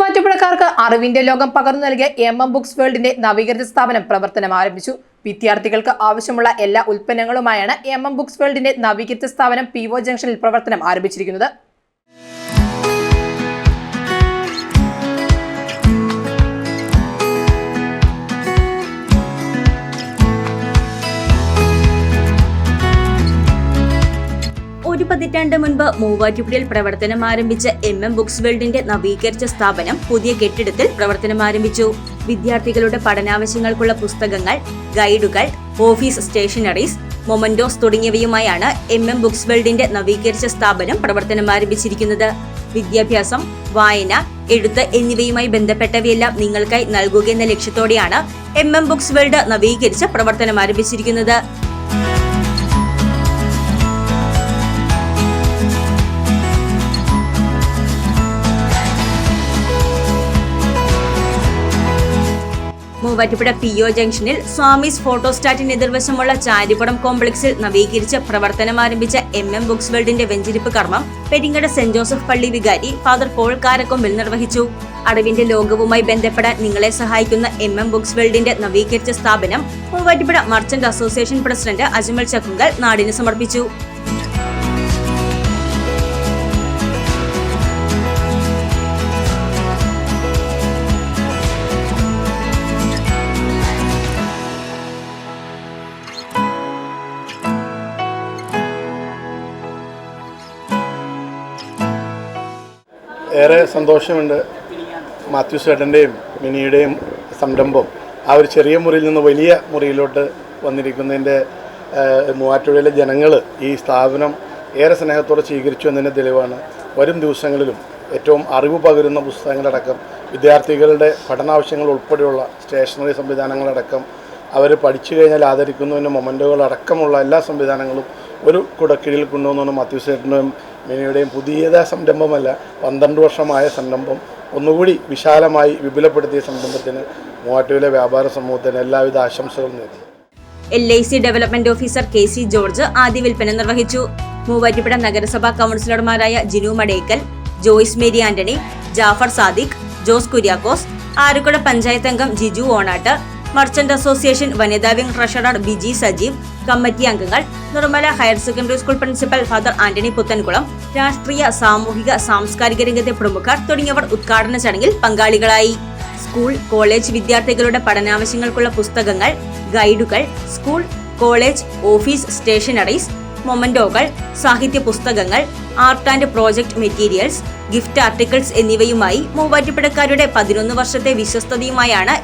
മൂവാറ്റുപുഴക്കാർക്ക് അറിവിന്റെ ലോകം പകർന്നു നൽകിയ ബുക്സ് വേൾഡിന്റെ നവീകരിച്ച സ്ഥാപനം പ്രവർത്തനം ആരംഭിച്ചു. വിദ്യാർത്ഥികൾക്ക് ആവശ്യമുള്ള എല്ലാ ഉൽപ്പന്നങ്ങളുമായാണ് ബുക്സ് വേൾഡിന്റെ നവീകരിച്ച സ്ഥാപനം PO ജംഗ്ഷനിൽ പ്രവർത്തനം ആരംഭിച്ചിരിക്കുന്നത്. ഒരു പതിറ്റാണ്ട് മുൻപ് മൂവാറ്റുപുഴയിൽ പ്രവർത്തനം ആരംഭിച്ച ബുക്സ് വേൾഡിന്റെ നവീകരിച്ച സ്ഥാപനം പുതിയ കെട്ടിടത്തിൽ പ്രവർത്തനം ആരംഭിച്ചു. വിദ്യാർത്ഥികളുടെ പഠനാവശ്യങ്ങൾക്കുള്ള പുസ്തകങ്ങൾ, ഗൈഡുകൾ, ഓഫീസ് സ്റ്റേഷനറീസ്, മൊമന്റോസ് തുടങ്ങിയവയുമായാണ് ബുക്സ് വേൾഡിന്റെ നവീകരിച്ച സ്ഥാപനം പ്രവർത്തനം ആരംഭിച്ചിരിക്കുന്നത്. വിദ്യാഭ്യാസം, വായന, എഴുത്ത് എന്നിവയുമായി ബന്ധപ്പെട്ടവയെല്ലാം നിങ്ങൾക്കായി നൽകുകയെന്ന ലക്ഷ്യത്തോടെയാണ് ബുക്സ് വേൾഡ് നവീകരിച്ച പ്രവർത്തനം ആരംഭിച്ചിരിക്കുന്നത്. മൂവാറ്റുപുഴ PO ജംഗ്ഷനിൽ സ്വാമീസ് ഫോട്ടോസ്റ്റാറ്റിന് എതിർവശമുള്ള ചാരിപ്പുറം കോംപ്ലക്സിൽ നവീകരിച്ച് പ്രവർത്തനം ആരംഭിച്ച ബുക്സ് വേൾഡിന്റെ വെഞ്ചരിപ്പ് കർമ്മം പെരിങ്ങട് സെന്റ് ജോസഫ് പള്ളി വികാരി ഫാദർ പോൾ കാരക്കൊമ്പിൽ നിർവഹിച്ചു. അറിവിന്റെ ലോകവുമായി ബന്ധപ്പെടാൻ നിങ്ങളെ സഹായിക്കുന്ന ബുക്സ് വേൾഡിന്റെ നവീകരിച്ച സ്ഥാപനം Muvattupuzha merchant association president Ajmal Chakkunkal നാടിന് സമർപ്പിച്ചു. ഏറെ സന്തോഷമുണ്ട്. മാത്യു ചേട്ടൻ്റെയും മിനിയുടെയും സംരംഭം ആ ഒരു ചെറിയ മുറിയിൽ നിന്ന് വലിയ മുറിയിലോട്ട് വന്നിരിക്കുന്നതിൻ്റെ മൂവാറ്റുപുഴയിലെ ജനങ്ങൾ ഈ സ്ഥാപനം ഏറെ സ്നേഹത്തോടെ സ്വീകരിച്ചു എന്നതിൻ്റെ തെളിവാണ്. വരും ദിവസങ്ങളിലും ഏറ്റവും അറിവ് പകരുന്ന പുസ്തകങ്ങളടക്കം, വിദ്യാർത്ഥികളുടെ പഠനാവശ്യങ്ങൾ ഉൾപ്പെടെയുള്ള സ്റ്റേഷനറി സംവിധാനങ്ങളടക്കം, അവർ പഠിച്ചു കഴിഞ്ഞാൽ ആദരിക്കുന്നതിന് മൊമെൻറ്റുകളടക്കമുള്ള എല്ലാ സംവിധാനങ്ങളും ഒരു കുടക്കീഴിൽ കൊണ്ടുവന്നാണ് മാത്യു ചേട്ടൻ്റെയും മിനിയുടെയും പുതിയതായ സംരംഭമല്ല, 12 വർഷമായ സംരംഭം ഒന്നുകൂടി വിശാലമായി വിപുലപ്പെടുത്തിയ സംരംഭത്തിന് മൂവാറ്റുപുഴയിലെ വ്യാപാര സമൂഹത്തിന് എല്ലാവിധ ആശംസകളും നേരുന്നു. LIC development officer KC George ആദ്യ വിൽപ്പന നിർവഹിച്ചു. മൂവാറ്റുപുഴ നഗരസഭാ കൗൺസിലർമാരായ Jinu Madekkal, Joyce Mary Antony, Jafar Sadiq, Jose Kuriakose, Arakkuzha panchayat അംഗം ജിജു ഓണാട്ട്, മർച്ചന്റ് അസോസിയേഷൻ വനിതാ wing treasurer Biji Sajeev, committee അംഗങ്ങൾ, Nirmala higher secondary school principal father Antony Puthenkulam, രാഷ്ട്രീയ, സാമൂഹിക, സാംസ്കാരിക രംഗത്തെ പ്രമുഖർ തുടങ്ങിയവർ ഉദ്ഘാടന ചടങ്ങിൽ പങ്കാളികളായി. സ്കൂൾ, കോളേജ് വിദ്യാർത്ഥികളുടെ പഠനാവശ്യങ്ങൾക്കുള്ള പുസ്തകങ്ങൾ, ഗൈഡുകൾ, സ്കൂൾ, കോളേജ്, ഓഫീസ് സ്റ്റേഷനറീസ്, മൊമന്റോകൾ, സാഹിത്യ പുസ്തകങ്ങൾ, art and project materials, gift articles എന്നിവയുമായി മൂവാറ്റുപുഴക്കാരുടെ 11 വർഷത്തെ വിശ്വസ്തതയുമായാണ്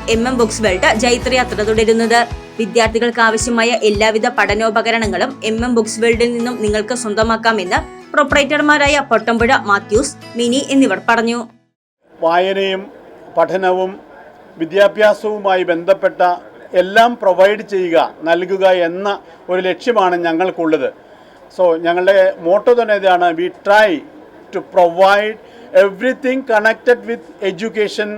ബുക്സ് വേൾഡ് ജൈത്രയാത്ര തുടരുന്നത്. വിദ്യാർത്ഥികൾക്ക് ആവശ്യമായ എല്ലാവിധ പഠനോപകരണങ്ങളും ബുക്സ് വേൾഡിൽ നിന്നും നിങ്ങൾക്ക് സ്വന്തമാക്കാമെന്ന് പ്രൊപ്പറേറ്റർമാരായ പൊട്ടമ്പുഴ മാത്യൂസ്, മിനി എന്നിവർ പറഞ്ഞു. വായനയും പഠനവും വിദ്യാഭ്യാസവുമായി ബന്ധപ്പെട്ട എല്ലാം പ്രൊവൈഡ് ചെയ്യുക, നൽകുക എന്ന ഒരു ലക്ഷ്യമാണ് ഞങ്ങൾക്കുള്ളത്. സോ ഞങ്ങളുടെ മോട്ടോ തന്നെ ഇതാണ്, we try to provide everything connected with education,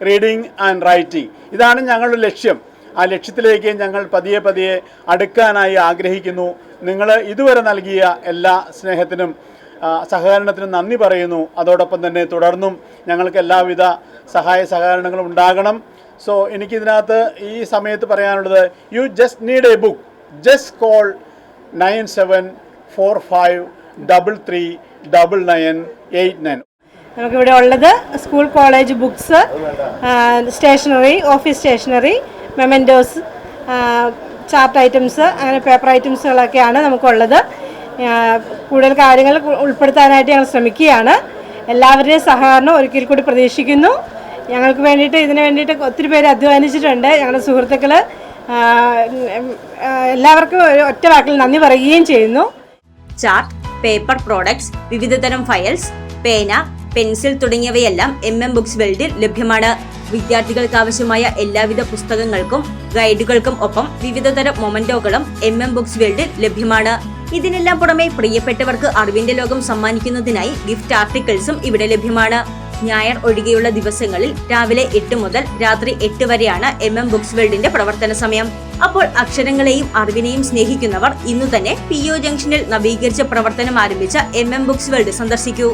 reading and writing. ഇതാണ് ഞങ്ങളുടെ ലക്ഷ്യം. ആ ലക്ഷ്യത്തിലേക്ക് ഞങ്ങൾ പതിയെ പതിയെ അടുക്കാനായി ആഗ്രഹിക്കുന്നു. നിങ്ങൾ ഇതുവരെ നൽകിയ എല്ലാ സ്നേഹത്തിനും സഹകരണത്തിനും നന്ദി പറയുന്നു. അതോടൊപ്പം തന്നെ തുടർന്നും ഞങ്ങൾക്ക് എല്ലാവിധ സഹായ സഹകരണങ്ങളും ഉണ്ടാകണം. സോ എനിക്കിതിനകത്ത് ഈ സമയത്ത് പറയാനുള്ളത്, you just need a book, just call 9745339989. നമുക്കിവിടെ ഉള്ളത് school college books, stationery, office stationery, mementos, chart items, അങ്ങനെ പേപ്പർ ഐറ്റംസുകളൊക്കെയാണ് നമുക്കുള്ളത്. കൂടുതൽ കാര്യങ്ങൾ ഉൾപ്പെടുത്താനായിട്ട് ഞങ്ങൾ ശ്രമിക്കുകയാണ്. എല്ലാവരുടെയും സഹകരണം ഒരിക്കൽ കൂടി പ്രതീക്ഷിക്കുന്നു. ഞങ്ങൾക്ക് വേണ്ടിയിട്ട് ഇതിനു വേണ്ടിയിട്ട് ഒത്തിരി പേര് അധ്വാനിച്ചിട്ടുണ്ട്. ഞങ്ങളുടെ സുഹൃത്തുക്കൾ എല്ലാവർക്കും ഒറ്റ വാക്കിൽ നന്ദി പറയുകയും ചെയ്യുന്നു. ചാർട്ട്, പേപ്പർ പ്രോഡക്ട്സ്, വിവിധതരം ഫയൽസ്, പേന, പെൻസിൽ തുടങ്ങിയവയെല്ലാം ബുക്സ് വേൾഡിൽ ലഭ്യമാണ്. വിദ്യാർത്ഥികൾക്ക് ആവശ്യമായ എല്ലാവിധ പുസ്തകങ്ങൾക്കും ഗൈഡുകൾക്കും ഒപ്പം വിവിധതരം മൊമന്റോകളും ബുക്സ് വേൾഡിൽ ലഭ്യമാണ്. ഇതിനെല്ലാം പുറമെ പ്രിയപ്പെട്ടവർക്ക് അറിവിന്റെ ലോകം സമ്മാനിക്കുന്നതിനായി ഗിഫ്റ്റ് ആർട്ടിക്കിൾസും ഇവിടെ ലഭ്യമാണ്. ഞായർ ഒഴികെയുള്ള ദിവസങ്ങളിൽ രാവിലെ 8 മുതൽ രാത്രി 8 വരെയാണ് ബുക്സ് വേൾഡിന്റെ പ്രവർത്തന സമയം. അപ്പോൾ അക്ഷരങ്ങളെയും അറിവിനെയും സ്നേഹിക്കുന്നവർ ഇന്നു തന്നെ PO ജംഗ്ഷനിൽ നവീകരിച്ച പ്രവർത്തനം ആരംഭിച്ച ബുക്സ് വേൾഡ് സന്ദർശിക്കൂ.